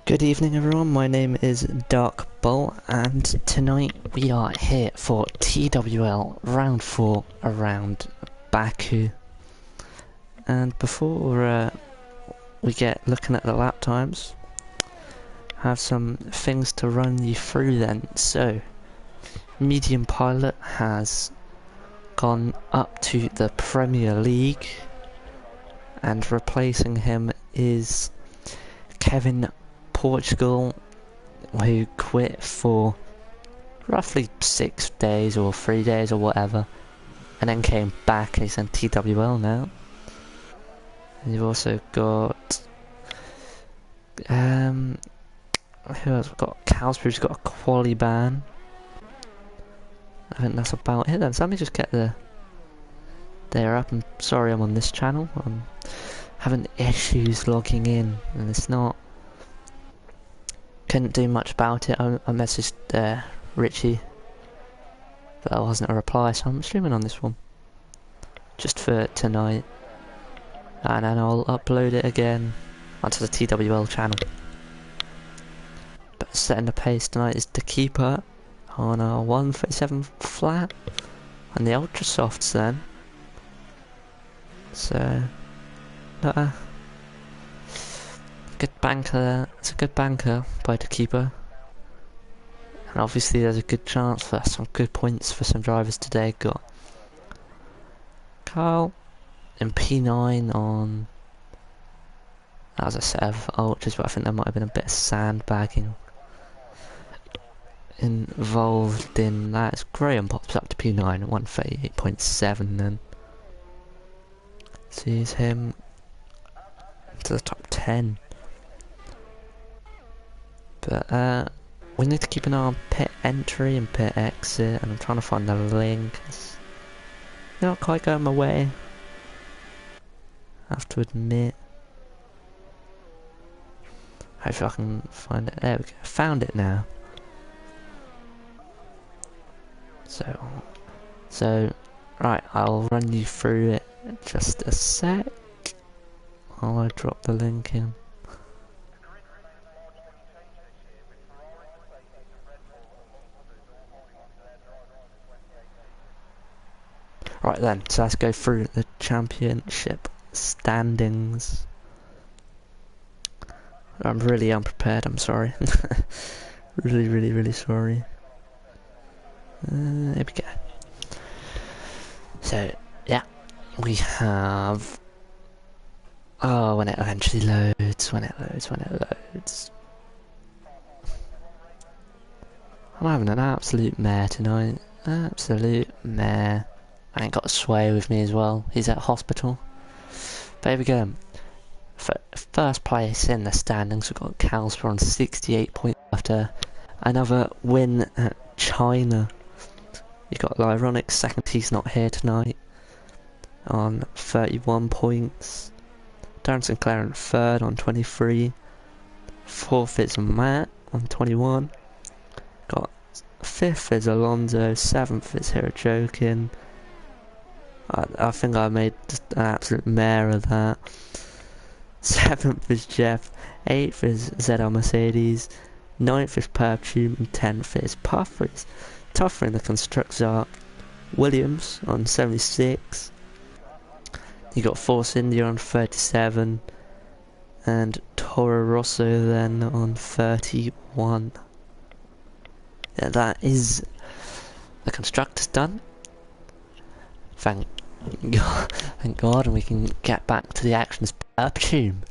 Good evening everyone, my name is Dark Bull and tonight we are here for TWL Round 4 around Baku. And before we get looking at the lap times, I have some things to run you through then. So, Medium Pilot has gone up to the Premier League and replacing him is Kevin Portugal, who quit for roughly 6 days or 3 days or whatever, and then came back and he's in TWL now. And you've also got who else? We've got Calsbury's got a quali ban. I think that's about it then. So let me just get they're up. I'm sorry I'm on this channel. I'm having issues logging in and it's not. Couldn't do much about it. I messaged Richie, but there wasn't a reply, so I'm streaming on this one just for tonight, and then I'll upload it again onto the TWL channel. But setting the pace tonight is to keep her on a 137 flat and the ultra softs then. So good banker there. It's a good banker by the keeper, and obviously there's a good chance for some good points for some drivers today. Got Carl in P9 on, that was a set of ultras, but I think there might have been a bit of sandbagging involved in that. As Graham pops up to P9 at 138.7 then sees him to the top 10. But we need to keep an eye on pit entry and pit exit, and I'm trying to find the link. It's not quite going my way, I have to admit. Hopefully I can find it. There we go, found it now. So right, I'll run you through it in just a sec while I drop the link in. Right then, so let's go through the championship standings. I'm really unprepared, I'm sorry. really sorry. There we go. So, yeah, we have... Oh, when it eventually loads, when it loads. I'm having an absolute mare tonight. Absolute mare. I ain't got a Sway with me as well. He's at hospital. But here we go. First place in the standings, we've got Calsbury on 68 points after another win at China. You've got Lyronic second, he's not here tonight, on 31 points. Darren Sinclair in third on 23. Fourth is Matt on 21. Got fifth is Alonso. Seventh is Hero Joking. I think I made just an absolute mare of that. Seventh is Jeff. Eighth is ZL Mercedes. Ninth is Perfume. And 10th is Puffers. Tougher in the constructors are Williams on 76. You got Force India on 37. And Toro Rosso then on 31. Yeah, that is the constructors done. Thank God, and we can get back to the action. As Perfume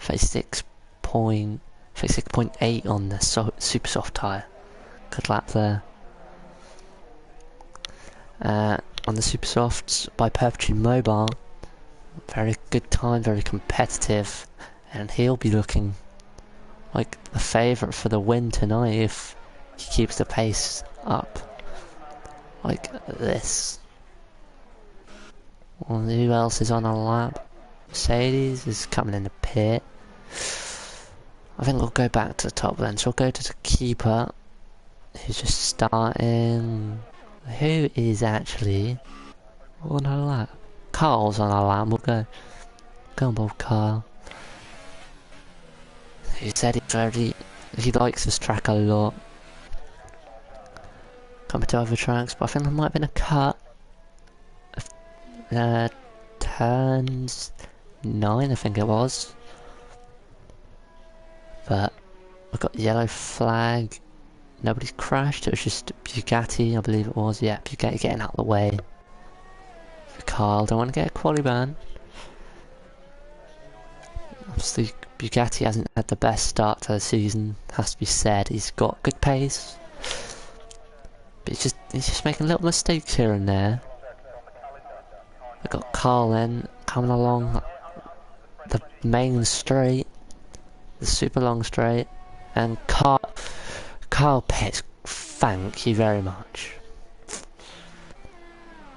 36.8 on the super soft tyre. Good lap there. On the super softs by Perfume Mobile, very good time, very competitive, and he'll be looking like the favourite for the win tonight if he keeps the pace up like this. Well, who else is on a lap? Mercedes is coming in the pit. I think we'll go back to the top then. So we'll go to the keeper, who's just starting. Who is actually on a lap? Carl's on a lap. We'll go on board Carl. He said he likes this track a lot compared to other tracks, but I think there might have been a cut of turns 9, I think it was. But we've got yellow flag. Nobody's crashed, it was just Bugatti, I believe it was. Yeah, Bugatti getting out of the way. Carl, don't want to get a quali ban. Obviously, Bugatti hasn't had the best start to the season, has to be said. He's got good pace, but he's just making little mistakes here and there. We've got Carl then coming along the main straight, the super long straight, and Carl pits, thank you very much.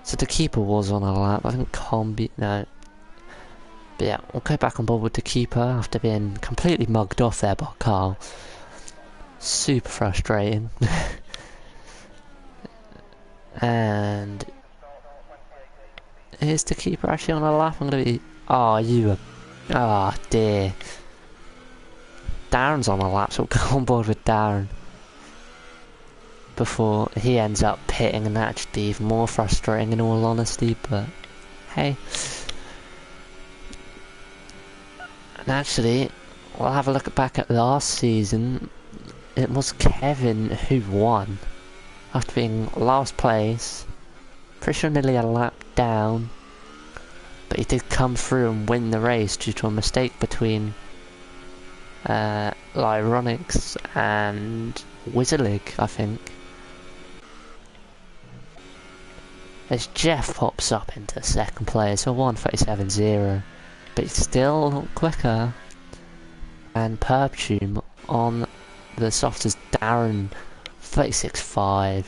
So the keeper was on a lap, I think Combi, no. But yeah, we'll go back on board with the keeper after being completely mugged off there by Carl. Super frustrating. And is the keeper actually on a lap? I'm gonna be, oh dear. Darren's on a lap, so we'll go on board with Darren before he ends up pitting, and that'd just be even more frustrating in all honesty, but hey. And actually, we'll have a look back at last season. It was Kevin who won after being last place, pretty sure nearly a lap down, but he did come through and win the race due to a mistake between Lyronix and Wizerlig, I think. As Jeff pops up into second place for 1:37.0, but he's still quicker and Perpetuum on the softest Darren 36.5.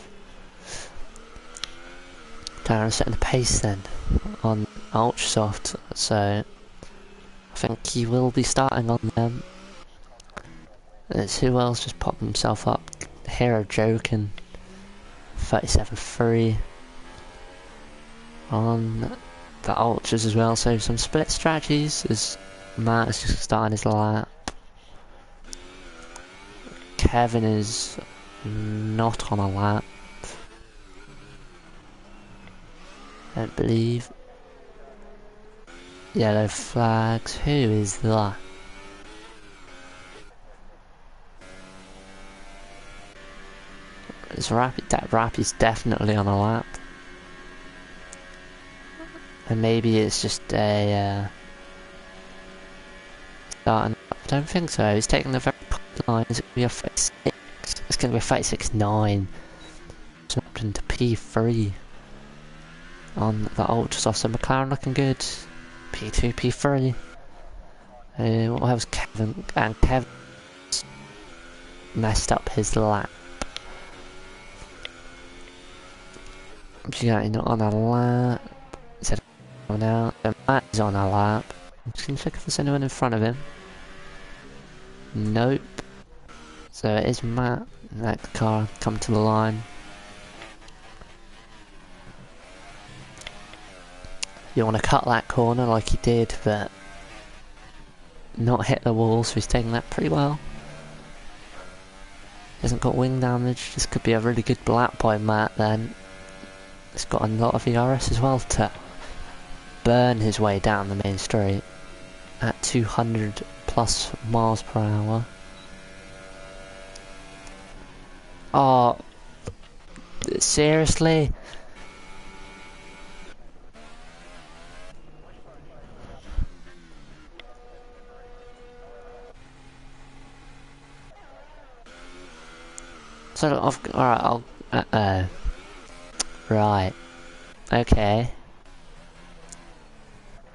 Darren setting the pace then on Ultra Soft, so I think he will be starting on them. There's who else just popped himself up? Hero Joking 37.3 on the Ultras as well, so some split strategies as Matt is just starting his lap. Kevin is not on a lap, I don't believe. Yellow flags, who is that? It's Rapid, that Rappy's definitely on a lap. And maybe it's just a starting. I don't think so. He's taking the very quick line. Is it going to be a 36? It's going to be a 36.9. Snapped into P3 on the Ultra Soft. So McLaren looking good. P2, P3. What else? Kevin, and Kevin messed up his lap. Yeah, not on a lap. Is it now? Matt is on a lap. I'm just gonna check if there's anyone in front of him. Nope. So it is Matt. That car come to the line. You want to cut that corner like he did, but not hit the wall, so he's taking that pretty well. Hasn't got wing damage. This could be a really good lap by Matt then. He's got a lot of ERS as well to burn his way down the main straight at 200 plus miles per hour. Oh, seriously? So, alright, right. Okay.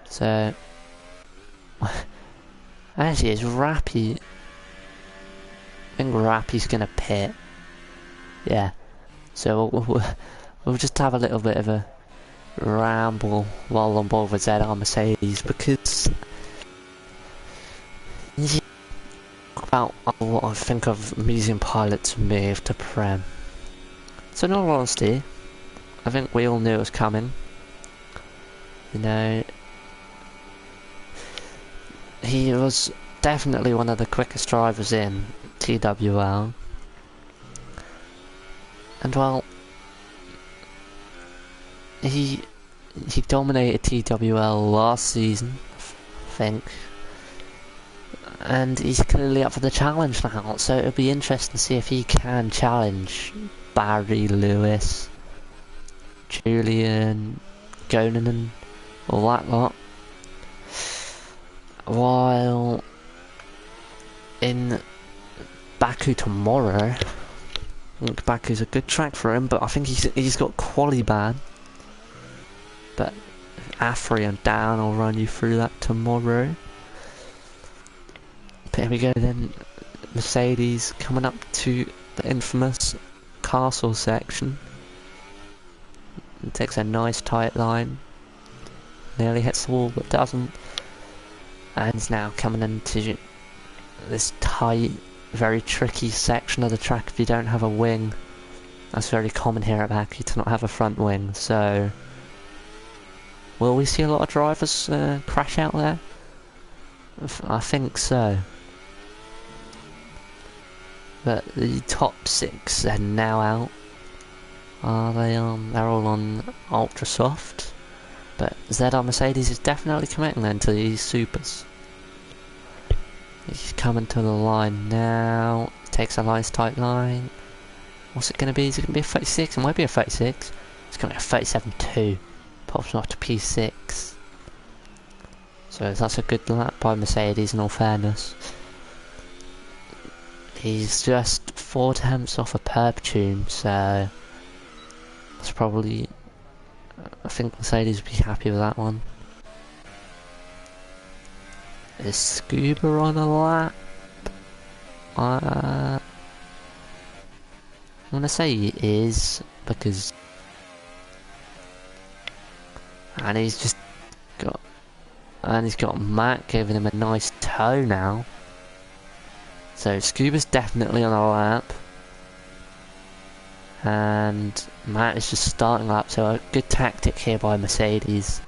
So, actually, it's Rappy. I think Rappy's gonna pit. Yeah. So we'll just have a little bit of a ramble while on board with ZR Mercedes, because yeah, about what I think of medium pilots move to Prem. So in all honesty, I think we all knew it was coming. You know, he was definitely one of the quickest drivers in TWL. And well, he dominated TWL last season, I think. And he's clearly up for the challenge now, so it'll be interesting to see if he can challenge Barry, Lewis, Julian, Gonanen, all that lot. While in Baku tomorrow, I think Baku's a good track for him, but I think he's got quali ban. But Afri and Dan will run you through that tomorrow. But here we go then, Mercedes coming up to the infamous castle section. It takes a nice tight line, nearly hits the wall but doesn't. And is now coming into this tight, very tricky section of the track if you don't have a wing. That's very common here at Baku to not have a front wing, so will we see a lot of drivers crash out there? I think so. But the top 6 are now out. Are they on? They're all on ultra soft. But ZR Mercedes is definitely committing then to these supers. He's coming to the line now. Takes a nice tight line. What's it going to be? Is it going to be a 36? It might be a 36. It's going to be a 37.2. Pops off to P6. So that's a good lap by Mercedes in all fairness. He's just 4 attempts off a perp so that's probably, I think Mercedes would be happy with that one. Is Scuba on a lap? I'm gonna say he is, because he's got Matt giving him a nice toe now. So Scuba's definitely on a lap. And Matt is just starting lap, so a good tactic here by Mercedes.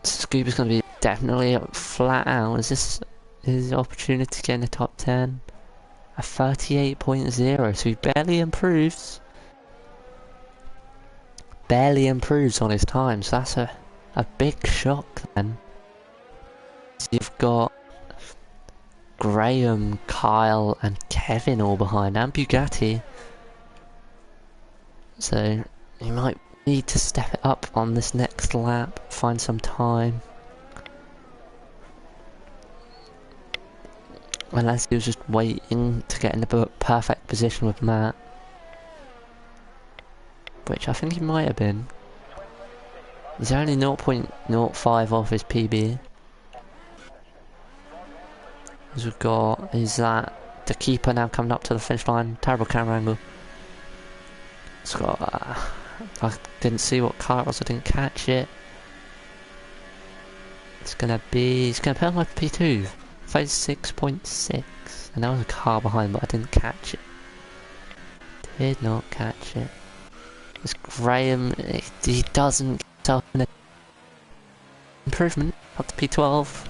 Scuba's going to be definitely flat out. Is this his opportunity to get in the top 10? A 38.0, so he barely improves. Barely improves on his time, so that's a big shock then. So you've got Graham, Kyle and Kevin all behind, and Bugatti. So you might need to step it up on this next lap, find some time. Unless he was just waiting to get in the perfect position with Matt. Which I think he might have been. He's only 0.05 off his PB. As we've got, is that the keeper now coming up to the finish line? Terrible camera angle. It's got, I didn't see what car it was, I didn't catch it. He's gonna put on my P2, 36.6, and there was a car behind, but I didn't catch it. Did not catch it. It's Graham, he doesn't get himself an improvement up to P12.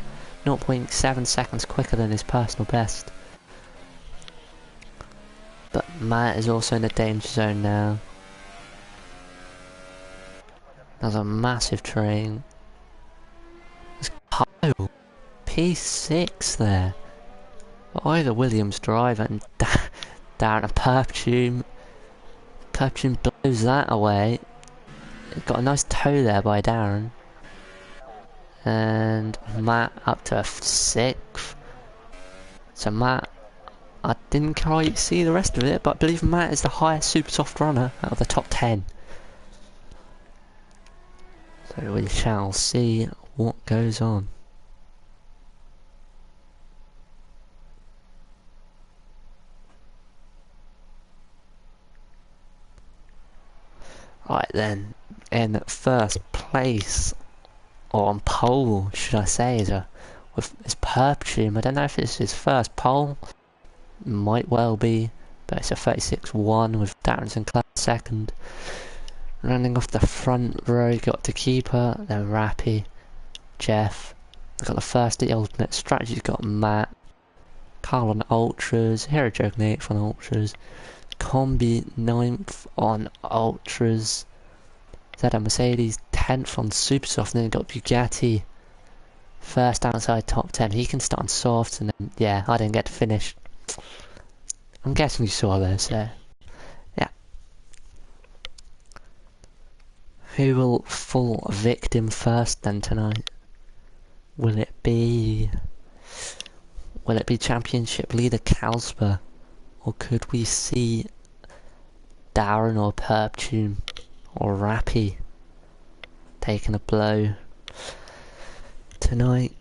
0.7 seconds quicker than his personal best. But Matt is also in the danger zone now. There's a massive train. There's Kyle, P6 there. Either Williams driver and down a perp tune blows that away. Got a nice toe there by Darren. And Matt up to a 6th. So Matt, I didn't quite see the rest of it, but I believe Matt is the highest super soft runner out of the top 10. So we shall see what goes on. Right then, in first place, or on pole, should I say, with his perp. I don't know if it's his first pole, might well be, but it's a 36.1 with Darren Sinclair second. Running off the front row, got to keeper, then Rappy, Jeff. We've got the first the ultimate strategy's got Matt. Carl on Ultras. Hero Joke 8th on Ultras. Combi 9th on Ultras. Zeta Mercedes 10th on Supersoft. And then got Bugatti. First outside top 10. He can start on softs. And then, yeah, I didn't get to finish. I'm guessing you saw this, so. Yeah. Who will fall victim first then tonight? Will it be championship leader Calsper? Or could we see Darren or Perptune or Rappy taking a blow tonight?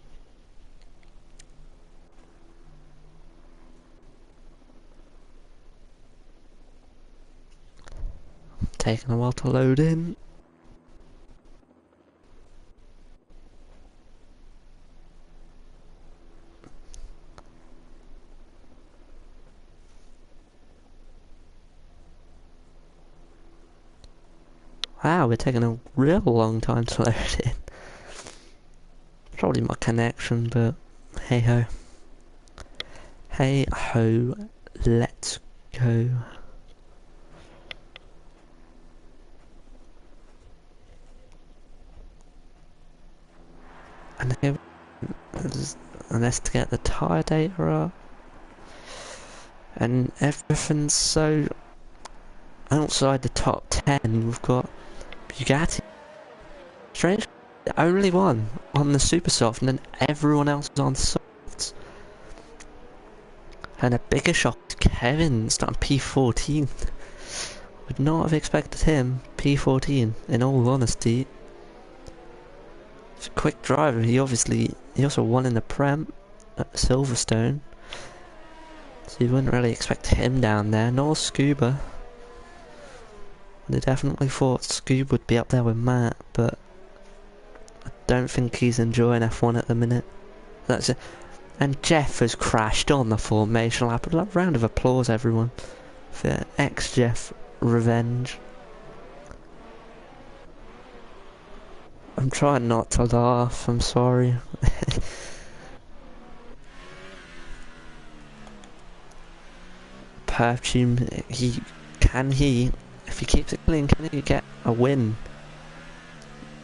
Taking a while to load in. Wow, we're taking a real long time to load in. Probably my connection, but hey ho. Hey ho, let's go. And here, let's get the tyre data up. And everything's so outside the top 10. We've got Bugatti. Strange, the only one on the super soft, and then everyone else is on softs. And a bigger shock to Kevin starting P14. Would not have expected him P14, in all honesty. He's a quick driver. He also won in the Prem at Silverstone. So you wouldn't really expect him down there, nor Scuba. They definitely thought Scoob would be up there with Matt, but I don't think he's enjoying F1 at the minute. That's it. And Jeff has crashed on the formation lap. A round of applause, everyone, for ex-Jeff revenge. I'm trying not to laugh, I'm sorry. Perfume, if he keeps it clean, can he get a win?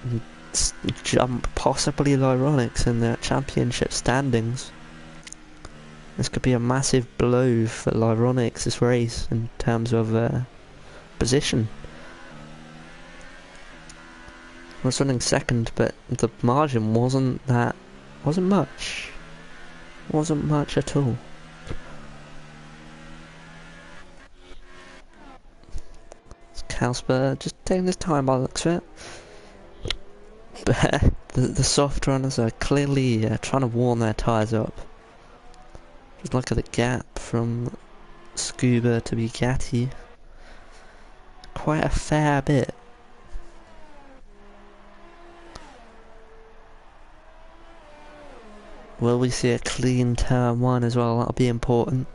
And jump possibly Lyronics in the championship standings. This could be a massive blow for Lyronics this race in terms of position. I was running second, but the margin wasn't much. Wasn't much at all. Calsper just taking his time by the looks of it. But the soft runners are clearly trying to warm their tyres up. Just look at the gap from Scuba to Bugatti. Quite a fair bit. Will we see a clean turn one as well? That'll be important.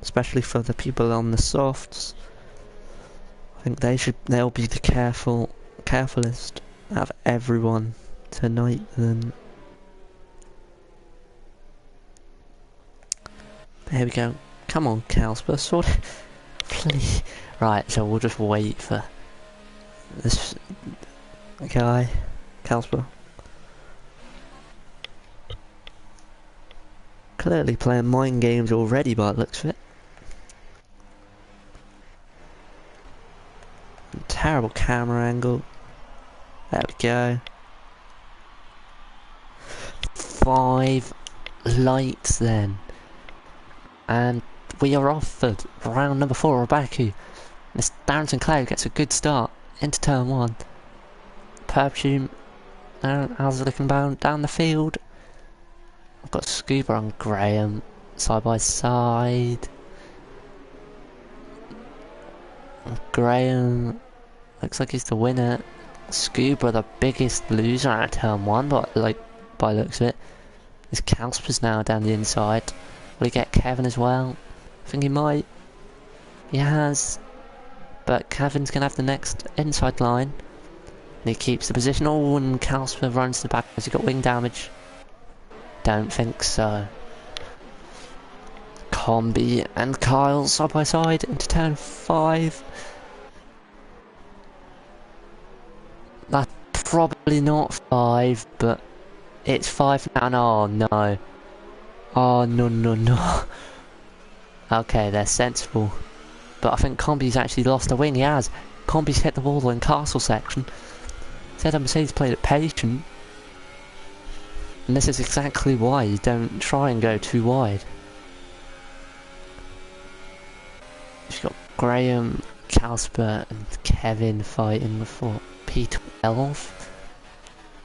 Especially for the people on the softs. I think they'll be the carefulest out of everyone tonight then. There we go. Come on, Calsper, sort it. Please. Right, so we'll just wait for this guy, Calsper. Clearly playing mind games already by the looks of it. Terrible camera angle. There we go. 5 lights then. And we are off for round number 4 of Baku. Miss Darrington Cloud gets a good start into turn 1. Perfume. How's it looking down the field? I've got Scuba and Graham side by side. Graham looks like he's the winner. Scuba the biggest loser out of turn 1, but by the looks of it. This Calsper's now down the inside. Will he get Kevin as well? I think he might. He has. But Kevin's gonna have the next inside line. And he keeps the position. Oh, and Kalsper runs to the back. Has he got wing damage? Don't think so. Combi and Kyle side by side into turn 5. That's probably not 5, but it's 5 now. Oh no. Oh no. Okay, they're sensible. But I think Combi's actually lost a wing. He has. Combi's hit the wall in castle section. Said Mercedes played it patient. And this is exactly why you don't try and go too wide. You've got Graham, Kalsper and Kevin fighting for P12.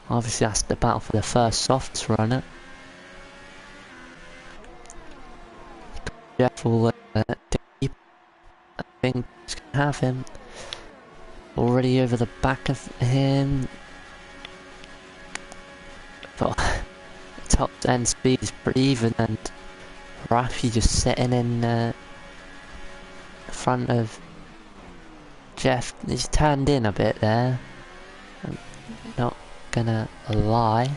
Obviously that's the battle for the first softs runner. Jeff will I think he's going to have him. Already over the back of him. But top end speed is pretty even, and Rafi just sitting in front of Jeff. He's turned in a bit there. I'm not gonna lie.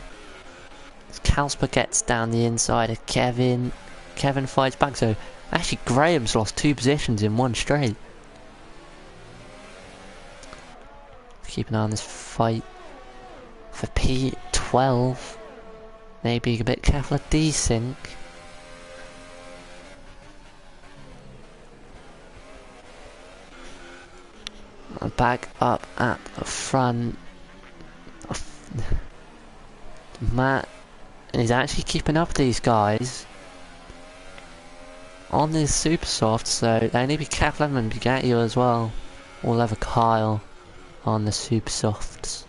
Kalsper gets down the inside of Kevin. Kevin fights back, so actually Graham's lost 2 positions in one straight. Keep an eye on this fight for P12. Maybe a bit careful of desync. Back up at the front. Matt is actually keeping up with these guys on this super soft, so they need to be careful of him and get you as well. We'll have a Kyle on the super softs.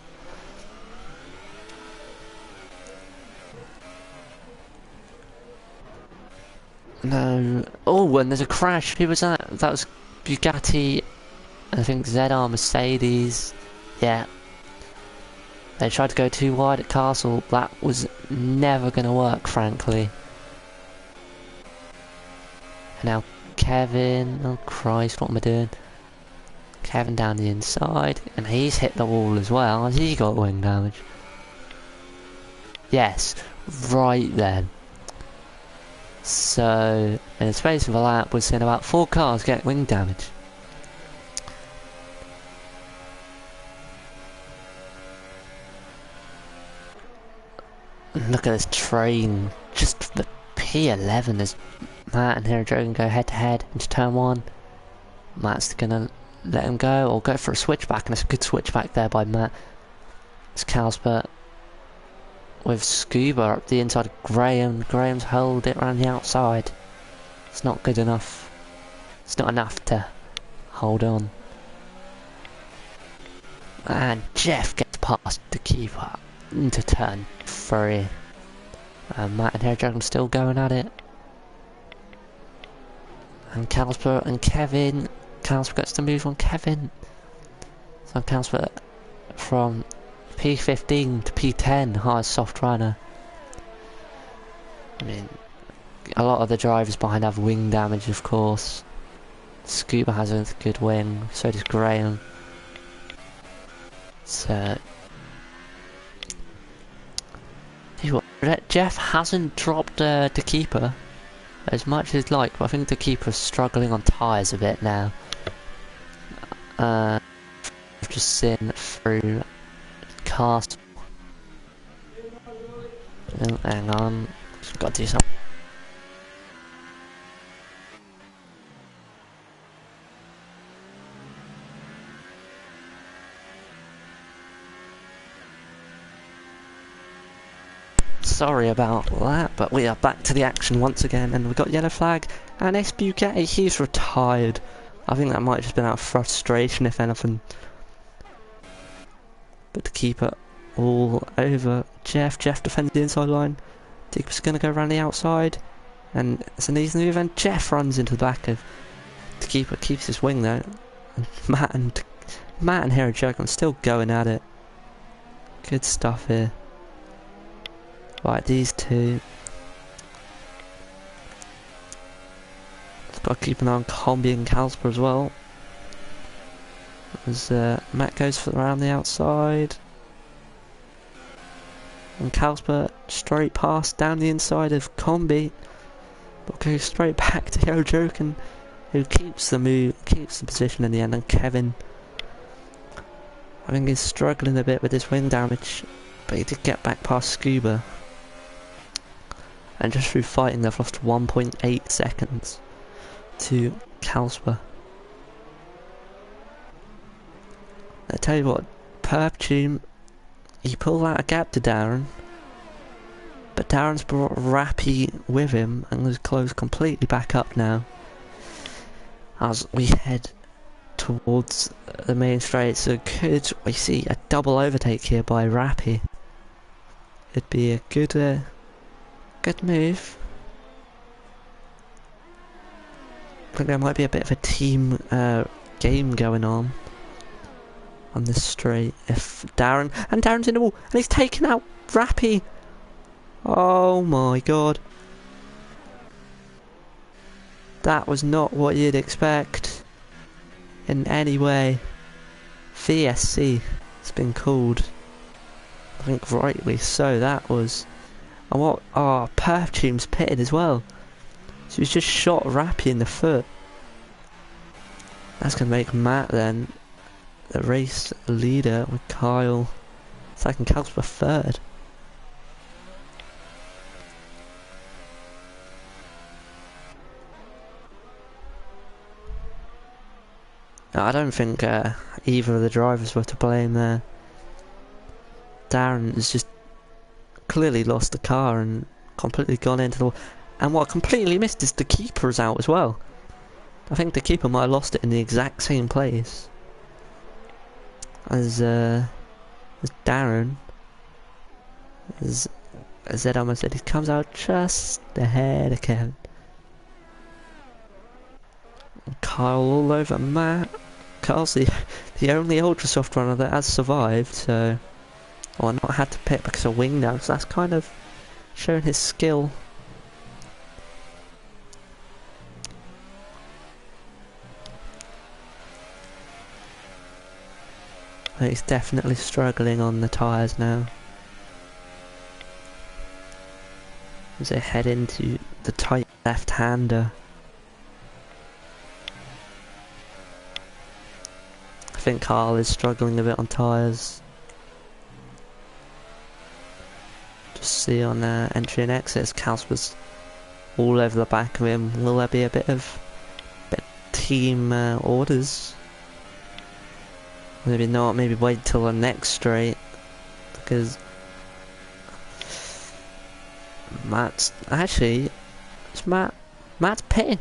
No. Oh, and there's a crash. Who was that? That was Bugatti. I think ZR Mercedes. Yeah. They tried to go too wide at Castle. That was never going to work, frankly. And now Kevin. Oh Christ, what am I doing? Kevin down the inside. And he's hit the wall as well. Has he got wing damage? Yes. Right then. So, in the space of a lap, we're seeing about 4 cars get wing damage. Look at this train. Just the P11. There's Matt and Hero Joe can go head to head into turn 1. Matt's gonna let him go, or go for a switchback, and it's a good switchback there by Matt. It's Kalsper with Scuba up the inside of Graham. Graham's hold it around the outside. It's not good enough. It's not enough to hold on. And Jeff gets past the keeper into turn 3. And Matt and Hairdragon still going at it. And Kalsper and Kevin. Kalsper gets to move on Kevin. So Kalsper from P15 to P10, highest soft runner. I mean, a lot of the drivers behind have wing damage, of course. Scuba has a good wing, so does Graham. So, Jeff hasn't dropped the keeper as much as like, but I think the keeper's struggling on tyres a bit now. I've just seen through Castle. Oh, hang on, just got to do something. Sorry about that, but we are back to the action once again, and we've got yellow flag, and Bugatti, he's retired. I think that might have just been out of frustration, if anything. But the keeper all over Jeff. Jeff defends the inside line. Digby's going to go around the outside, and it's an easy move, and Jeff runs into the back of the keeper, keeps his wing though. And Matt and Hero Joke, I'm still going at it. Good stuff here. Right, these two. Got to keep an eye on Combi and Kalsper as well. As Matt goes around the outside. And Carlsberg straight pass down the inside of Combi, but goes straight back to Jokin, who keeps the position in the end. And Kevin, I think he's struggling a bit with his wing damage, but he did get back past Scuba. And just through fighting, they've lost 1.8 seconds to Carlsberg. I tell you what, Perptune, he pulled out a gap to Darren, but Darren's brought Rappy with him and has closed completely back up now. As we head towards the main straight, so could we see a double overtake here by Rappy? It'd be a good move. I think there might be a bit of a team game going on this straight. If Darren's in the wall, and he's taken out Rappy. Oh my god. That was not what you'd expect in any way. VSC it's been called. I think rightly so. That was... And what... Oh, Perfume's pitted as well. So he's just shot Rappy in the foot. That's going to make Matt then the race leader, with Kyle second, Carlsberg third. No, I don't think either of the drivers were to blame there. Darren has just clearly lost the car and completely gone into the wall. And what I completely missed is the keeper is out as well. I think the keeper might have lost it in the exact same place as Darren. As Ed almost said, he comes out just ahead of Kevin. Kyle all over Matt. Kyle's the only ultra soft runner that has survived, so... Well, not had to pit because of wing now, so that's kind of showing his skill. He's definitely struggling on the tyres now. As they head into the tight left-hander. I think Carl is struggling a bit on tyres. Just see on entry and exits, Carlsberg's all over the back of him. Will there be a bit of team orders? Maybe not, maybe wait till the next straight, because Matt's pitting.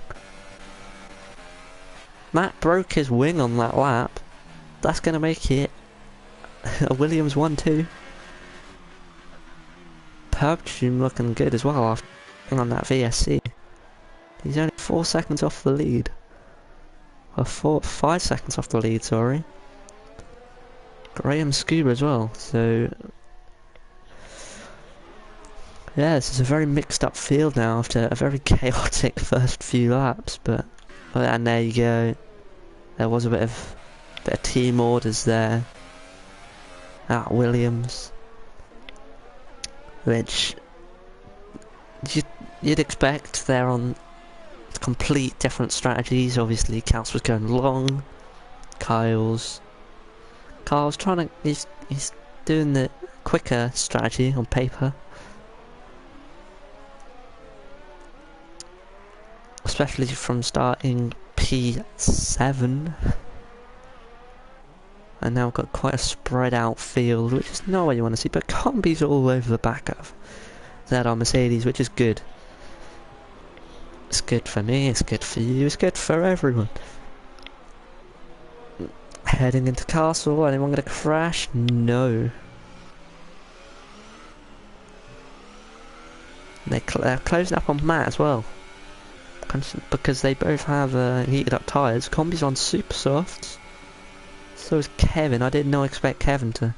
Matt broke his wing on that lap. That's gonna make it a Williams 1-2. Perptune looking good as well after on that VSC. He's only 4 seconds off the lead. Or 5 seconds off the lead, sorry. Graham Scuba as well, so... Yeah, this is a very mixed up field now after a very chaotic first few laps, but... And there you go. There was a bit of team orders there at Williams, which you'd expect. They're on complete different strategies. Obviously, Kals was going long. Kyle's trying to... He's doing the quicker strategy on paper. Especially from starting P7. And now we've got quite a spread out field, which is not what you want to see. But Combi's all over the back of that on Mercedes, which is good. It's good for me, it's good for you, it's good for everyone. Heading into Castle, anyone gonna crash? No. They're closing up on Matt as well. Because they both have heated up tyres. Combi's on super softs. So is Kevin. I did not expect Kevin to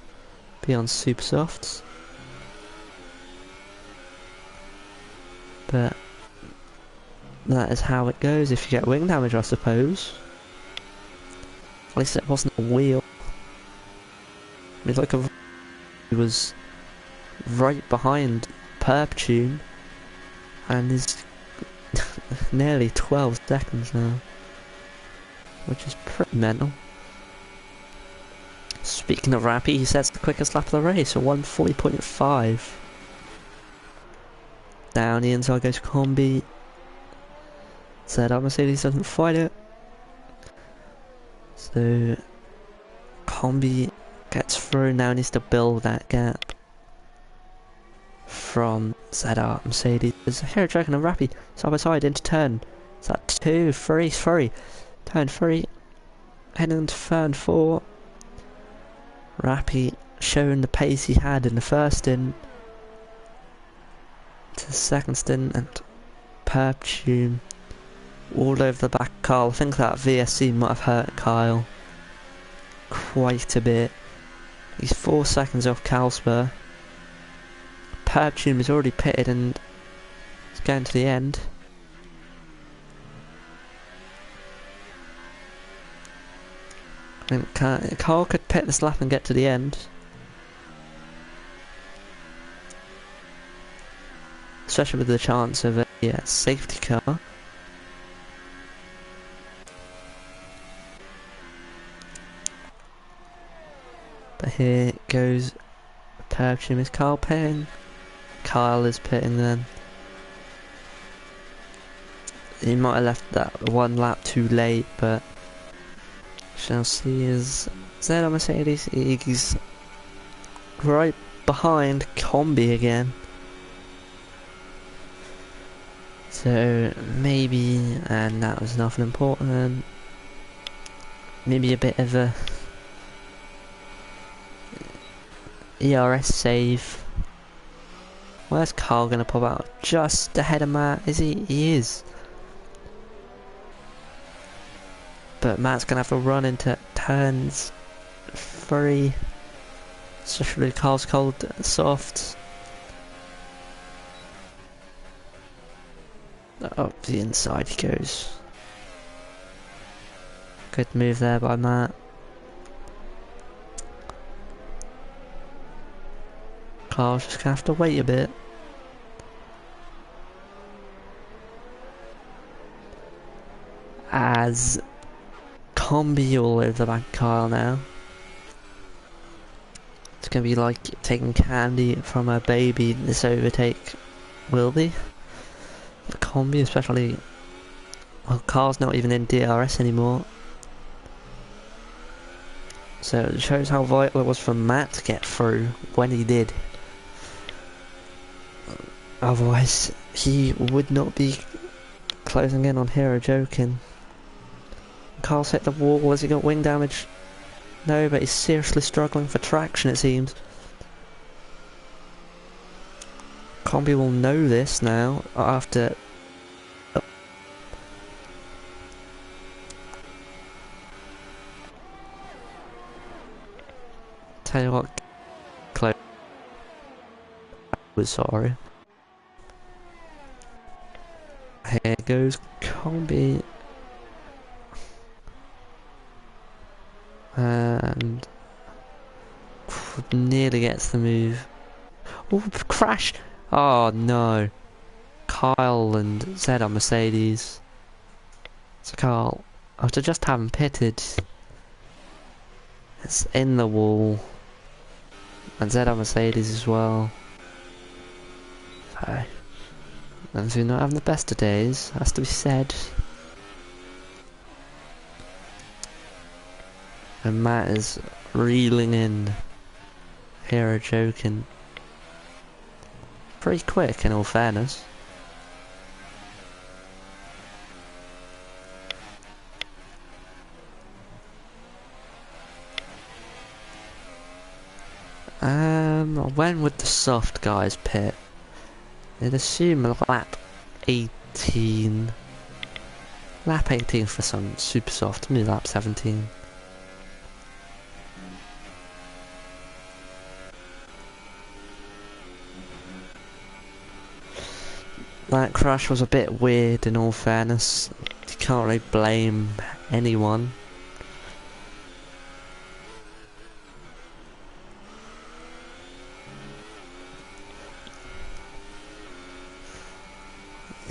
be on super softs. But that is how it goes if you get wing damage, I suppose. At least it wasn't a wheel. It's like he was right behind Perptune, and is nearly 12 seconds now, which is pretty mental. Speaking of Rappy, he sets the quickest lap of the race, a 1:40.5. Down the inside goes Combi. ZR Mercedes doesn't fight it. So Combi gets through, now needs to build that gap from ZR Mercedes. There's a Hero Dragon and Rappy side by side into turn. Is that 2, 3, 3. Turn 3. Heading into turn 4. Rappy showing the pace he had in the first stint to the second stint, and Perptune all over the back of Kyle. I think that VSC might have hurt Kyle quite a bit. He's 4 seconds off Calspur. Perptune is already pitted and it's going to the end. I think Kyle could pit this lap and get to the end. Especially with the chance of a safety car. But here goes Perptune. Is Kyle pitting? Kyle is pitting then. He might have left that one lap too late, but shall see. Is ZR Mercedes, he's right behind Combi again. So maybe, and that was nothing important, maybe a bit of a ERS save. Where's Carl gonna pop out? Just ahead of Matt, is he? He is. But Matt's gonna have to run into turns 3. Especially Carl's cold soft. Up the inside he goes. Good move there by Matt. Carl's just gonna have to wait a bit. As Combi all over the back of Kyle now. It's gonna be like taking candy from a baby, this overtake will be. The Combi especially, well, Carl's not even in DRS anymore. So it shows how vital it was for Matt to get through when he did. Otherwise, he would not be closing in on Hero Joking. Carl's hit the wall. Has he got wing damage? No, but he's seriously struggling for traction, it seems. Combi will know this now after. Tell you what, close. Was sorry. Here goes Combi. And nearly gets the move. Oh, crash! Oh no. Kyle and ZR Mercedes. So Kyle, after just having pitted, it's in the wall. And ZR Mercedes as well. So, and so not having the best of days, has to be said. And Matt is reeling in. Hero Joking. Pretty quick in all fairness. When would the soft guys pit? I'd assume lap 18. Lap 18 for some super soft, maybe lap 17. That crash was a bit weird in all fairness. You can't really blame anyone.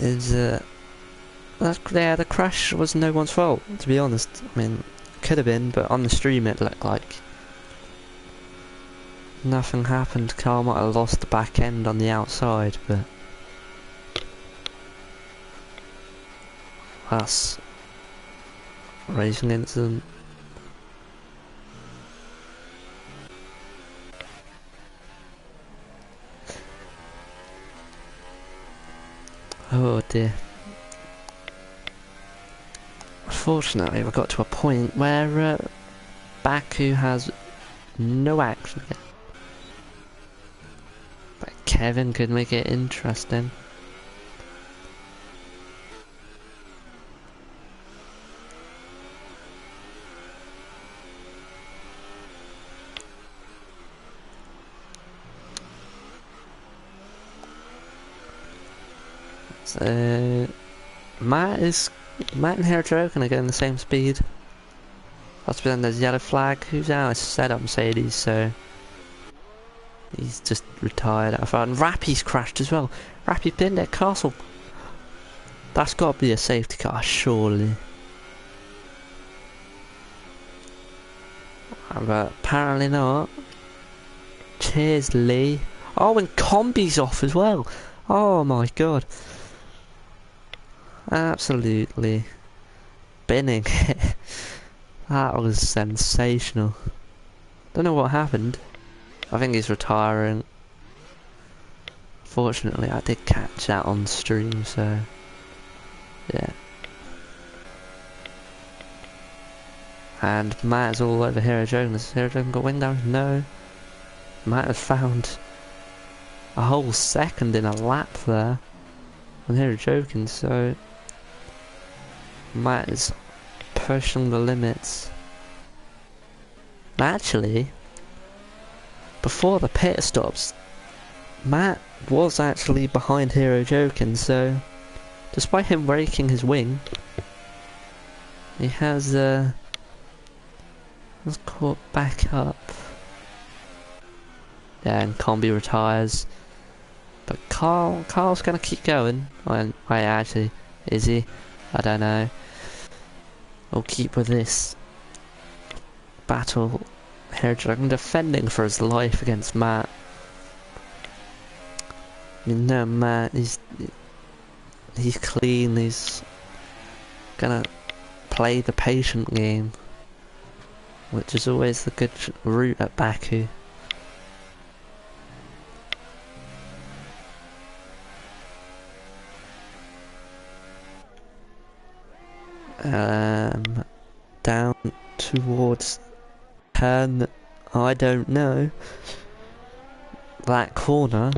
is yeah, the crash was no one's fault, to be honest. I mean, could have been, but on the stream it looked like nothing happened. Carl might have lost the back end on the outside, but that's a racing incident. Oh dear. Unfortunately, we got to a point where Baku has no action yet. But Kevin could make it interesting. So Matt and Hero gonna go in the same speed. But then there's yellow flag. Who's out? It's setup Mercedes, so he's just retired out of front. And Rappy's crashed as well. Rappy pinned at Castle. That's got to be a safety car, surely. But apparently not. Cheers, Lee. Oh, and Combi's off as well. Oh my god. Absolutely binning it. That was sensational. Don't know what happened. I think he's retiring. Fortunately, I did catch that on stream, so yeah. And Matt is all over Hero Jogan. Has Hero Jogan got wing damage? No. Matt has found a whole second in a lap there on Hero Jogan, so Matt is pushing the limits. Actually, before the pit stops, Matt was actually behind Hero Jokin, so despite him breaking his wing, he has caught back up. Yeah, and Combi retires. But Carl's gonna keep going. Wait, actually, is he? I don't know. We'll keep with this battle. Hero Dragon defending for his life against Matt. I mean, no, Matt, he's clean. He's gonna play the patient game, which is always the good route at Baku. Down towards turn, I don't know, that corner,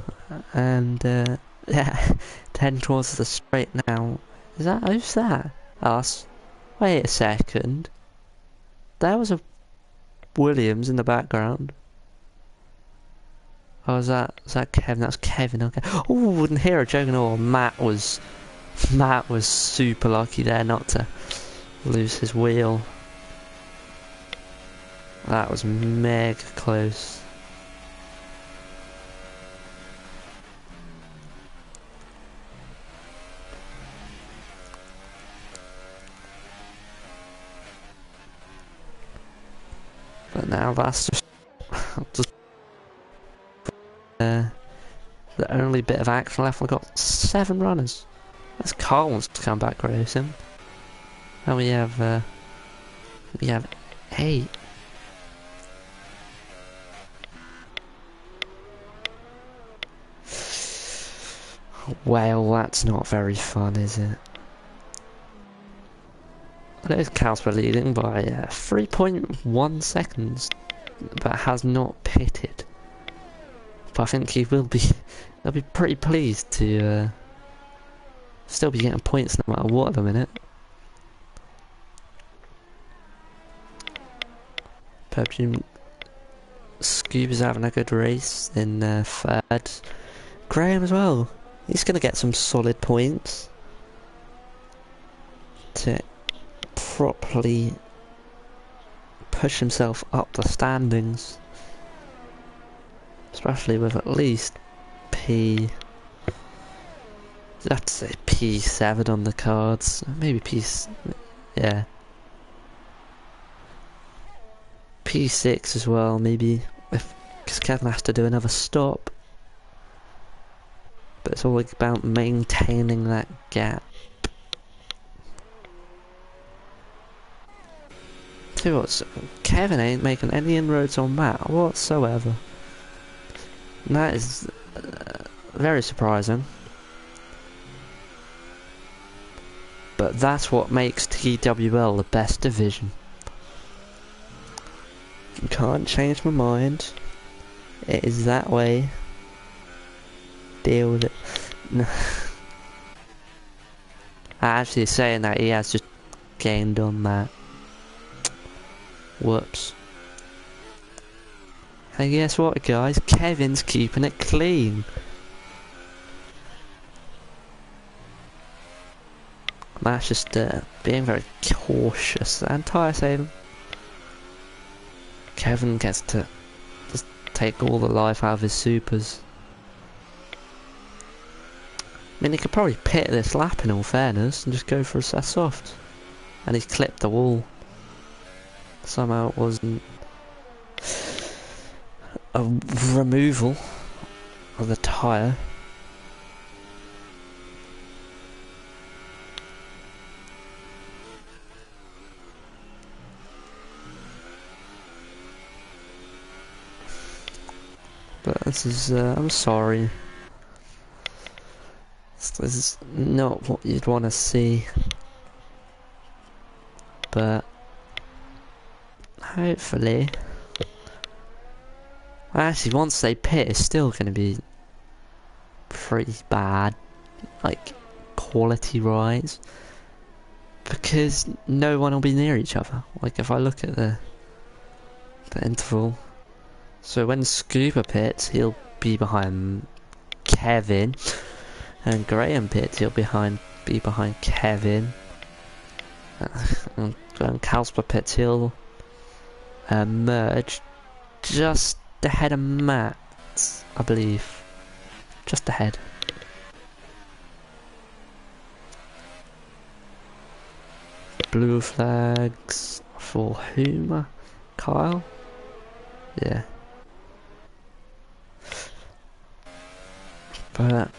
and yeah, 10 towards the straight now. Who's that? Us. Wait a second. There was a Williams in the background. Oh, is that Kevin? That's Kevin, okay. Oh, and Hero joking. Oh, Matt was super lucky there not to lose his wheel. That was mega close. But now that's just the only bit of action left. We've got 7 runners. That's Carl wants to come back racing. And we have 8. Well, that's not very fun, is it? There's Casper leading by 3.1 seconds, but has not pitted. But I think he will be. They'll be pretty pleased to still be getting points no matter what at the minute. Perfume Scuba's having a good race in 3rd. Graham as well. He's going to get some solid points to properly push himself up the standings, especially with at least P4 I'd have to say P7 on the cards. Maybe yeah. P6 as well, maybe. Because Kevin has to do another stop. But it's all about maintaining that gap. Tell you what, Kevin ain't making any inroads on that whatsoever. And that is very surprising. But that's what makes TWL the best division. You can't change my mind. It is that way. Deal with it. No. Actually saying that, he has just gained on that. Whoops. And guess what, guys? Kevin's keeping it clean. That's just being very cautious and tire saving. Kevin gets to just take all the life out of his supers. I mean, he could probably pit this lap in all fairness and just go for a set soft. And he's clipped the wall. Somehow it wasn't a removal of the tyre. But this is, I'm sorry. This is not what you'd want to see. But hopefully, actually, once they pit, it's still going to be pretty bad, like quality-wise, because no one will be near each other. Like if I look at the interval, so when Scuba pits, he'll be behind Kevin, and Graham pits, he'll be behind Kevin, and when Calsper pits, he'll merge just ahead of Matt, I believe. Just ahead. Blue flags for whom? Kyle? Yeah. But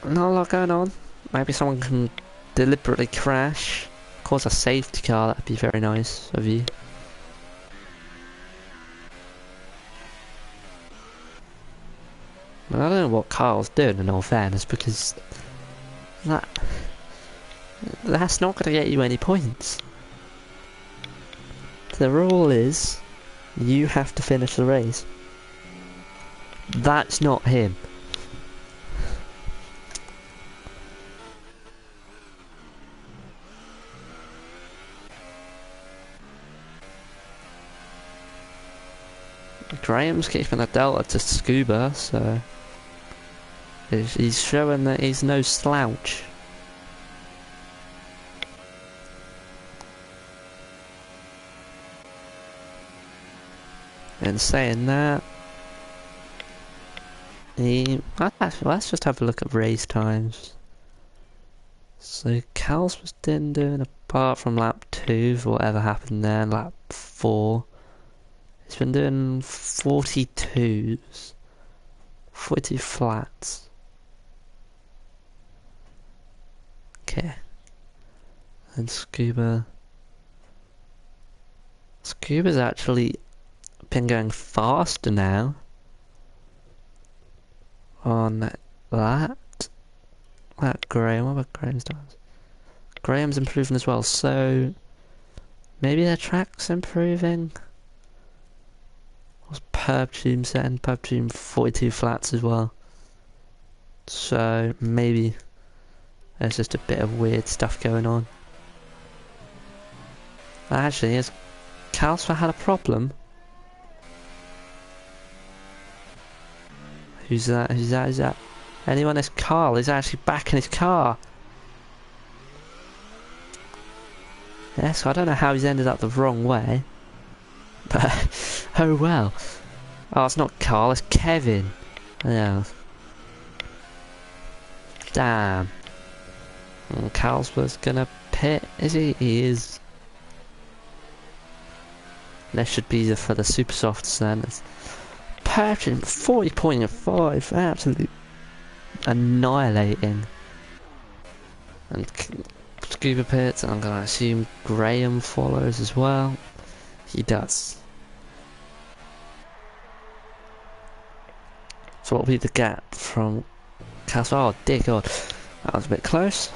not a lot going on. Maybe someone can deliberately crash, cause a safety car. That'd be very nice of you. I don't know what Kyle's doing in all fairness, because that's not going to get you any points. The rule is you have to finish the race. That's not him. Graham's keeping a delta to Scuba, so he's showing that he's no slouch. And saying that, let's just have a look at race times. So Cal's was doing apart from lap 2 for whatever happened there, lap 4. He's been doing 42s, 42 flats. Okay. And Scuba's actually been going faster now on that Graham. What about Graham's times? Graham's improving as well, so maybe their track's improving. What's Pubtune setting? Pubtune 42 flats as well. So maybe there's just a bit of weird stuff going on. Actually, has Calsper had a problem? Who's that? Who's that? Who's that? Anyone? It's Carl. He's actually back in his car. Yeah, so I don't know how he's ended up the wrong way. But, oh well. Oh, it's not Carl, it's Kevin. Yeah. Damn. And Carlsberg's gonna pit, is he? He is. That should be for the super softs then. It's Perchin 40.5, absolutely annihilating. And Scuba Pits, I'm gonna assume Graham follows as well. He does. So what will be the gap from Castle? Oh dear god, that was a bit close.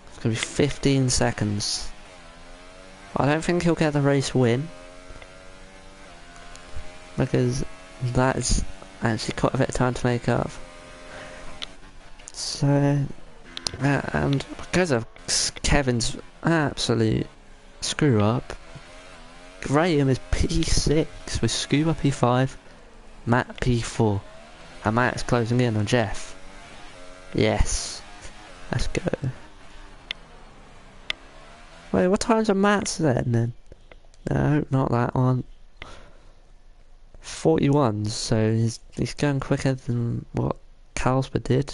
It's gonna be 15 seconds. I don't think he'll get the race win, because that is actually quite a bit of time to make up. So, and because of Kevin's absolute screw up, Graham is P6 with Scuba P5, Matt P4, and Matt's closing in on Jeff. Yes, let's go. Wait, what time's are Matt's then? No, not that one. 41, so he's going quicker than what Carlsberg did.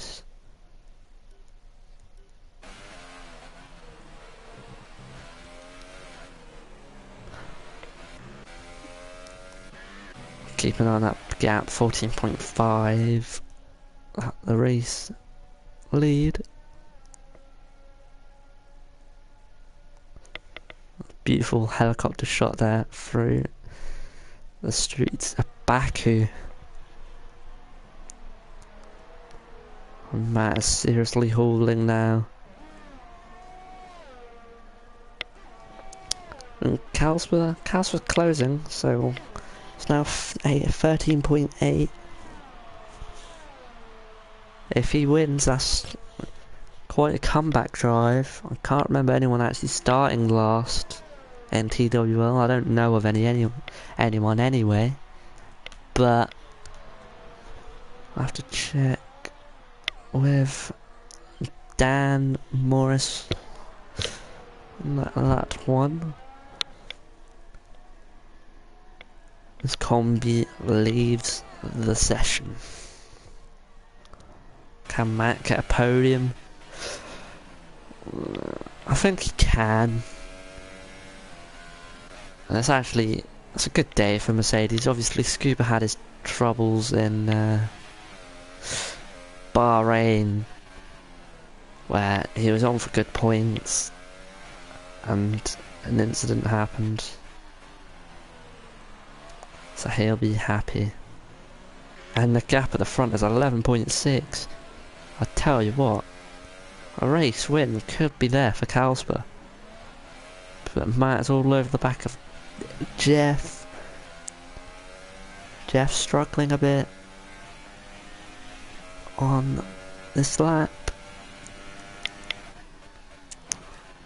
Keep an eye on that gap, 14.5. The race lead. Beautiful helicopter shot there through the streets of Baku. And Matt is seriously hauling now. And Carlsberg's closing, so it's now 13.8. If he wins, that's quite a comeback drive. I can't remember anyone actually starting last in TWL. I don't know of anyone anyway. But I have to check with Dan Morris that one. As Combi leaves the session. Can Matt get a podium? I think he can. And it's a good day for Mercedes. Obviously Scuba had his troubles in Bahrain, where he was on for good points and an incident happened. So he'll be happy. And the gap at the front is 11.6. I tell you what, a race win could be there for Carlsberg. But Matt's all over the back of Jeff. Jeff's struggling a bit on this lap.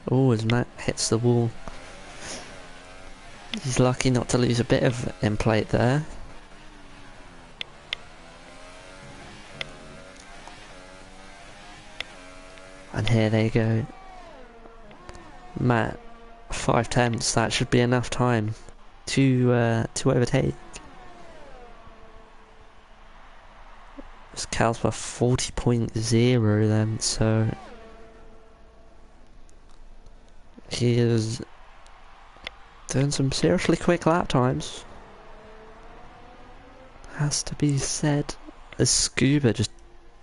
Oh, as Matt hits the wall. He's lucky not to lose a bit of end plate there. And here they go. Matt, 5 tenths, that should be enough time to overtake. It's Carlsberg 40.0 then, so he is doing some seriously quick lap times. Has to be said. As Scuba just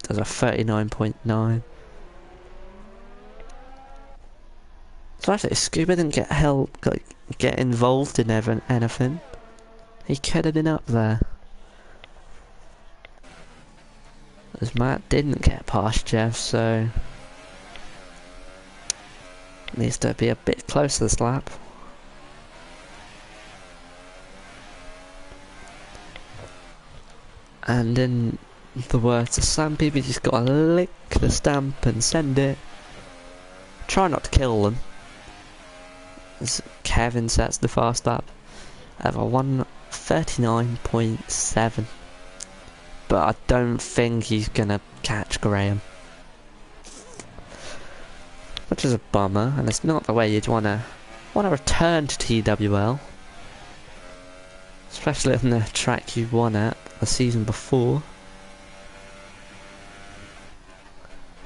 does a 39.9. So actually, Scuba didn't get involved in anything. He could have been up there. As Matt didn't get past Jeff, so needs to be a bit closer this lap. And in the words of Sam, people just gotta lick the stamp and send it. Try not to kill them. As Kevin sets the fast lap at a 1:39.7. But I don't think he's gonna catch Graham. Which is a bummer, and it's not the way you'd wanna return to TWL. Especially on the track you won at the season before.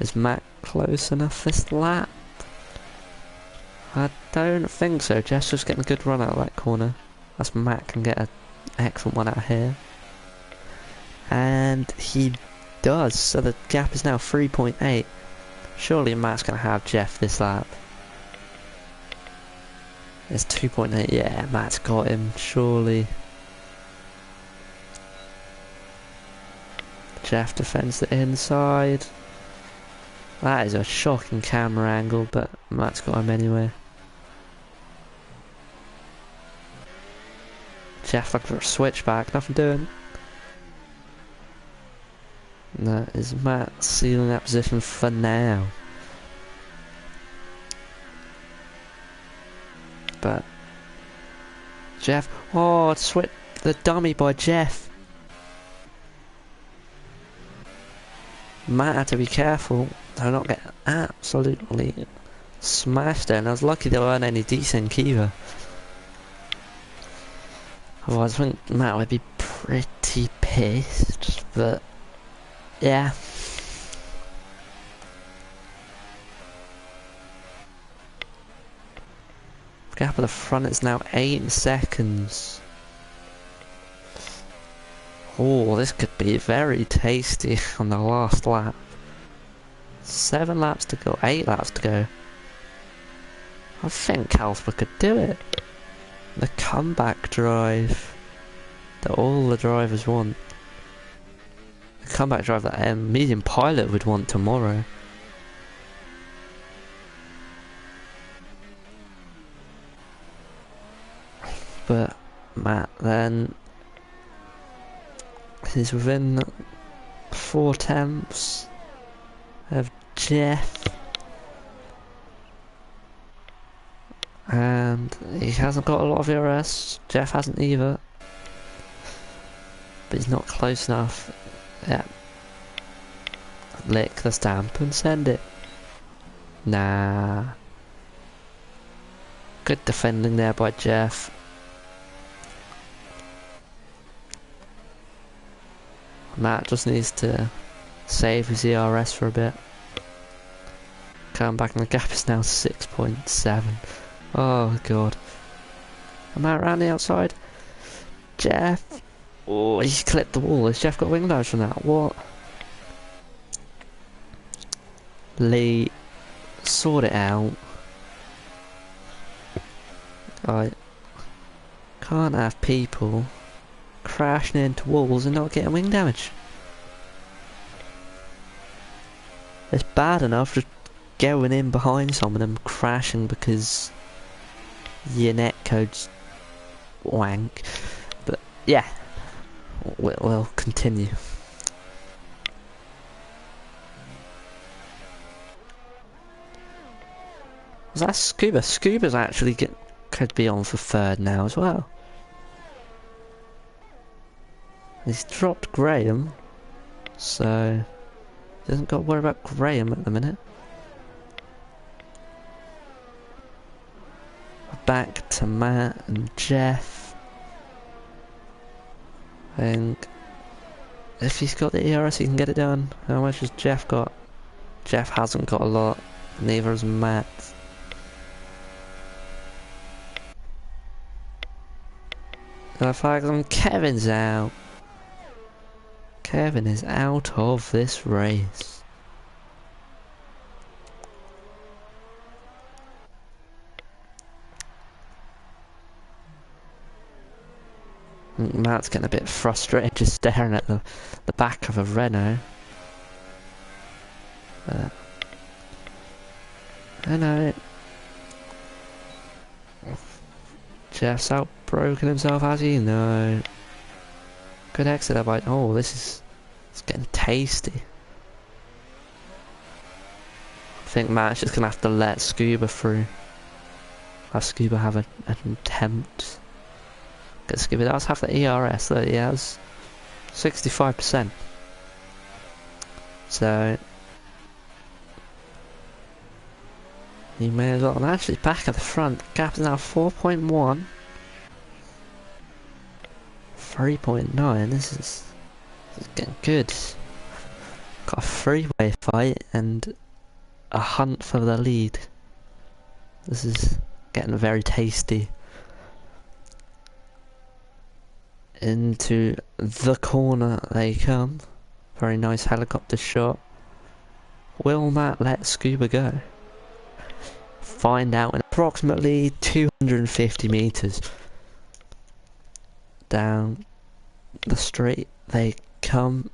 Is Matt close enough this lap? I don't think so. Jeff's just getting a good run out of that corner. That's Matt can get an excellent one out of here. And he does, so the gap is now 3.8. Surely Matt's going to have Jeff this lap. It's 2.8, yeah, Matt's got him, surely. Jeff defends the inside. That is a shocking camera angle, but Matt's got him anyway. Jeff looking for a switchback, nothing doing. And that is Matt sealing that position for now. But Jeff, oh, switch the dummy by Jeff. Matt had to be careful to not get absolutely smashed there, and I was lucky there weren't any desync either. Otherwise I think Matt would be pretty pissed, but yeah. Gap at the front is now 8 seconds. Oh, this could be very tasty on the last lap. 7 laps to go, 8 laps to go. I think Alpha could do it. The comeback drive that all the drivers want. The comeback drive that a medium pilot would want tomorrow. But Matt then is within 4 tenths of Jeff, and he hasn't got a lot of ERS. Jeff hasn't either, but he's not close enough. Yeah, lick the stamp and send it. Nah, good defending there by Jeff. Matt just needs to save his ERS for a bit. Come back, and the gap is now 6.7. Oh god. Am I around the outside? Jeff. Oh, he's clipped the wall. Has Jeff got wing damage from that? What? Lee, sort it out. I can't have people crashing into walls and not getting wing damage. It's bad enough just going in behind someone and crashing because your netcode's wank. But yeah, we'll continue. Was that Scuba? Scuba's actually could be on for 3rd now as well. He's dropped Graham, so he hasn't got to worry about Graham at the minute. Back to Matt and Jeff. I think if he's got the ERS he can get it done. How much has Jeff got? Jeff hasn't got a lot, neither has Matt. In fact, Kevin's out. Kevin is out of this race. Matt's getting a bit frustrated just staring at the back of a Renault. I know. Jeff's outbroken himself, has he? No. Good exit there by... Oh, it's getting tasty. I think Matt's just going to have to let Scuba through. Have Scuba have an attempt. Get Scuba, that was half the ERS that he has. 65%. So... he may as well. And actually back at the front. Gap is now 4.1. 3.9, this is getting good. Got a three-way fight and a hunt for the lead. This is getting very tasty. Into the corner they come. Very nice helicopter shot. Will Matt let Scuba go? Find out in approximately 250 meters. Down the straight they come.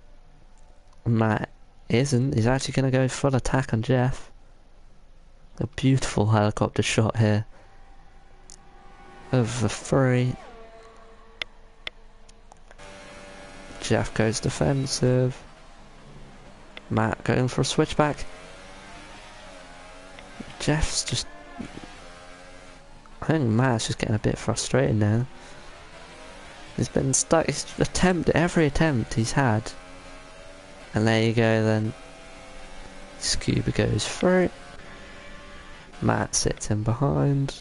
Matt isn't. He's actually going to go full attack on Jeff. A beautiful helicopter shot here. Over three. Jeff goes defensive. Matt going for a switchback. Jeff's just... I think Matt's just getting a bit frustrated now. He's been stuck. He's attempted every attempt he's had. And there you go then. Scuba goes through. Matt sits in behind.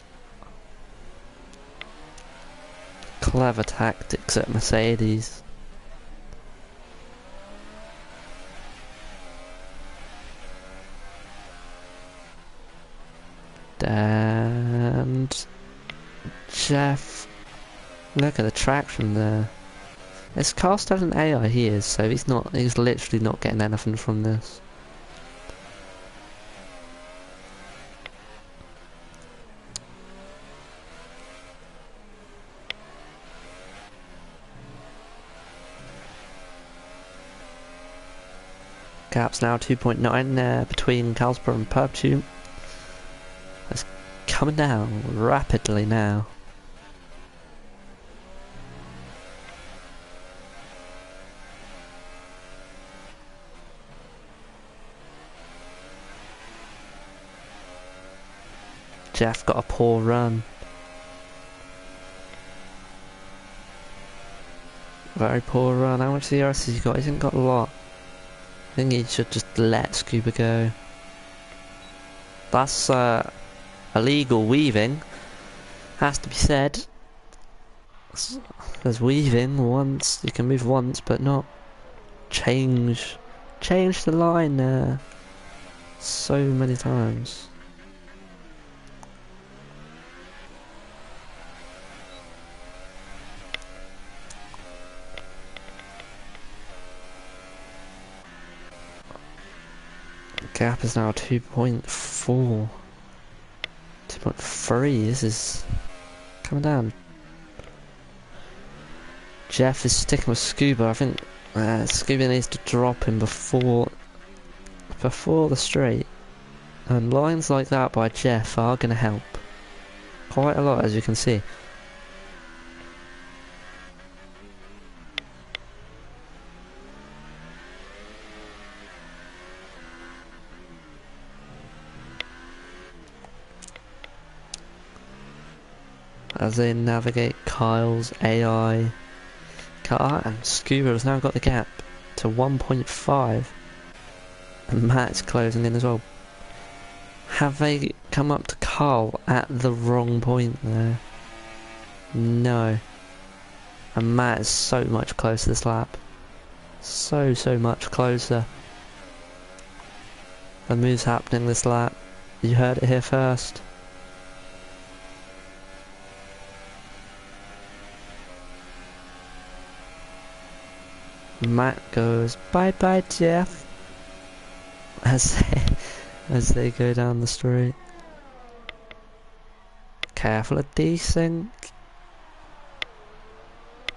Clever tactics at Mercedes. And Jeff, look at the traction there. This car still an AI he is, so he's literally not getting anything from this. Gap's now 2.9 between Carlsbad and Perpetuum. It's coming down rapidly now. Jeff got a poor run. Very poor run. How much DRS has he got? He hasn't got a lot. I think he should just let Scuba go. That's illegal weaving. Has to be said. There's weaving once. You can move once, but not change the line so many times. Gap is now 2.4. 2.3. This is coming down. Jeff is sticking with Scuba. I think Scuba needs to drop him before the straight. And lines like that by Jeff are going to help quite a lot, as you can see. As they navigate Kyle's AI car, and Scuba has now got the gap to 1.5, and Matt's closing in as well. Have they come up to Carl at the wrong point there? No. And Matt is so much closer this lap. So much closer. The move's happening this lap. You heard it here first. Matt goes, bye bye Jeff, as they go down the street. Careful of desync.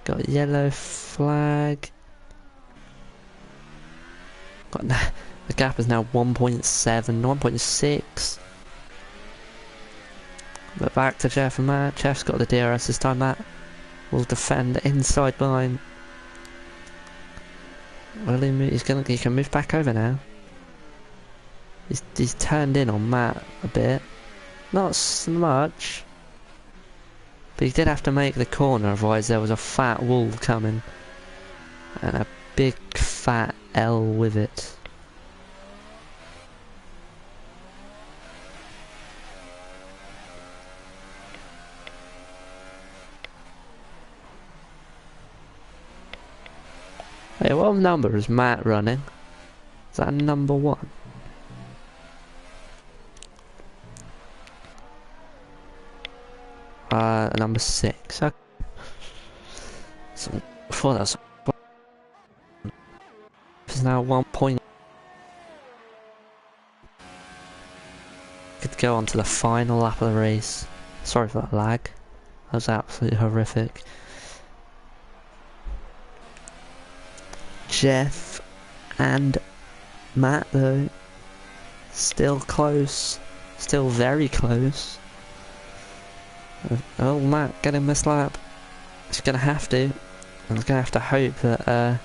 Got yellow flag. The gap is now 1.7, 1.6. But back to Jeff and Matt. Jeff's got the DRS this time. Matt will defend the inside line. Well, he can move back over now. He's turned in on Matt a bit. Not so much. But he did have to make the corner, otherwise there was a fat wall coming. And a big fat L with it. Hey, what number is Matt running? that number 1? Number 6. Okay. So before that's is now 1 point. Could go on to the final lap of the race. Sorry for that lag. That was absolutely horrific. Jeff and Matt though, still close. Still very close. Oh, Matt getting this lap. He's gonna have to. I'm gonna have to hope that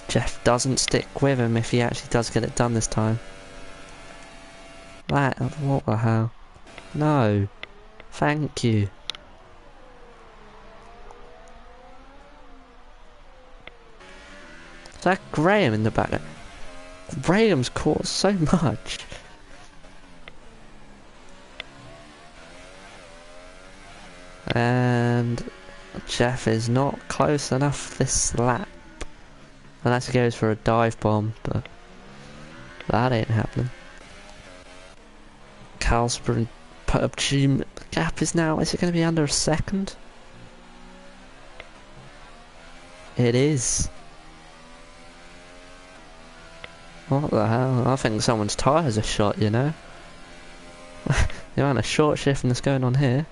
Jeff doesn't stick with him if he actually does get it done this time. That, what the hell? No. Thank you. Is that Graham in the back? Graham's caught so much. And Jeff is not close enough this lap. Unless he goes for a dive bomb, but that ain't happening. Carlsberg and PUBG gap is now, is it going to be under a second? It is. What the hell? I think someone's tyres are shot, you know? The amount of short shifting that's going on here.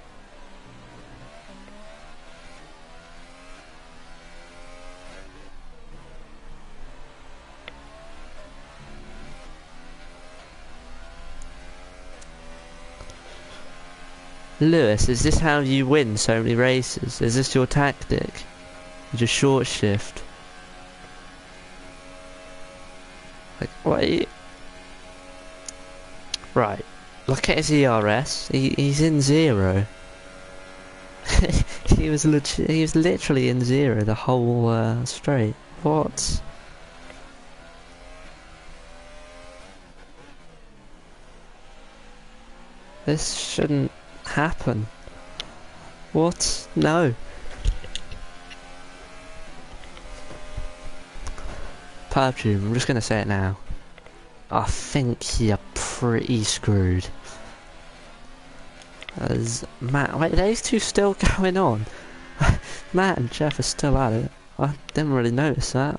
Lewis, is this how you win so many races? Is this your tactic? You just short shift? Like, wait. Right. Look at his ERS. He's in 0. he was literally in 0 the whole straight. What? This shouldn't happen. What? No. PUBG, I'm just gonna say it now. I think you're pretty screwed. As Matt, wait, are these two still going on? Matt and Jeff are still at it. I didn't really notice that.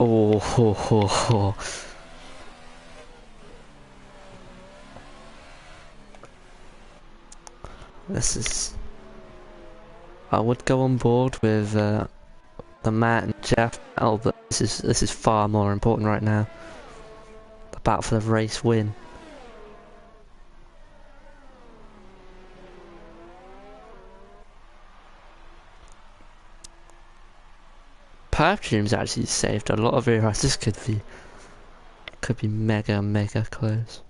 Oh, ho, ho, ho. This is... I would go on board with the Matt and Jeff battle, but this is far more important right now. The battle for the race win. Perfume's actually saved a lot of ERS. This could be mega close.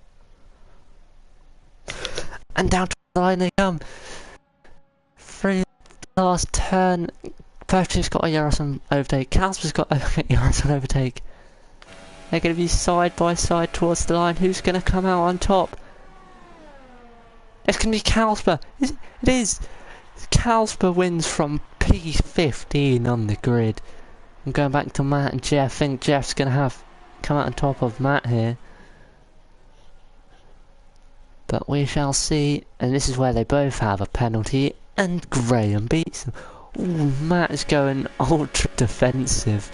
And down to the line they come. Through the last turn, Perfume's got a ERS on overtake. Casper's got a ERS on overtake. They're going to be side by side towards the line. Who's going to come out on top? It's going to be Calsper. It is. Calsper wins from P15 on the grid. I'm going back to Matt and Jeff. I think Jeff's going to come out on top of Matt here. But we shall see. And this is where they both have a penalty. And Graham beats them. Ooh, Matt is going ultra defensive.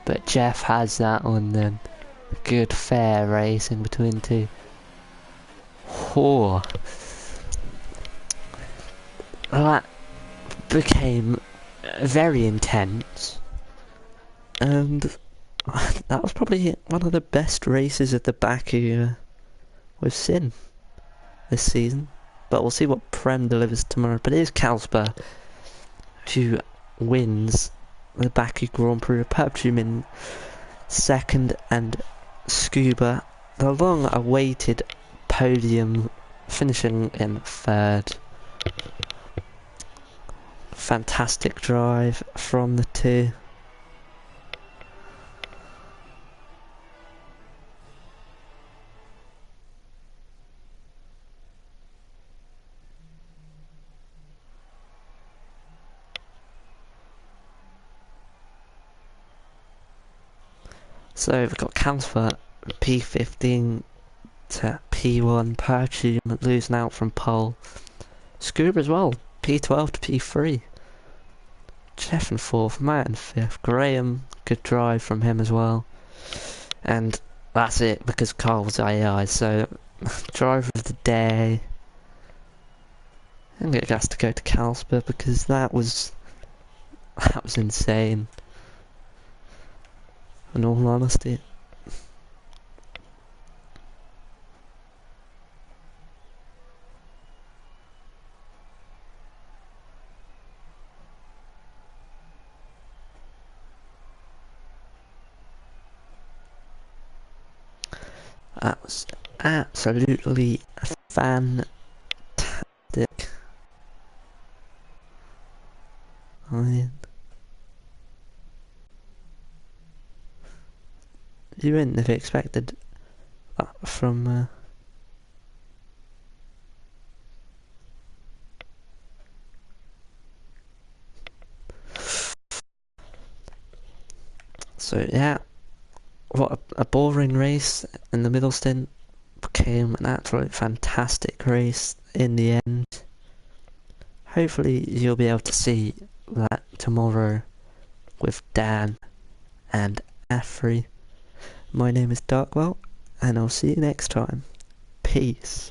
But Jeff has that on then. Good fair racing between two. Oh. That became very intense. And that was probably one of the best races at the Baku we've seen this season. But we'll see what Prem delivers tomorrow. But it is Calsper who wins the Baku Grand Prix. PUBG in second and Scuba, the long-awaited podium, finishing in third. Fantastic drive from the two. So we've got Calcifer P15 to P1, Pertune losing out from pole. Scuba as well, P12 to P3. Jeff in 4th, Matt in 5th. Graham, good drive from him as well. And that's it because Carl was AI, so driver of the day. I think it has to go to Calcifer because that was insane. In all honesty. That was absolutely fantastic. I mean, you wouldn't have expected that from so yeah, what a boring race in the middle stint became an absolutely fantastic race in the end. Hopefully you'll be able to see that tomorrow with Dan and Afri. My name is Darkwell, and I'll see you next time. Peace.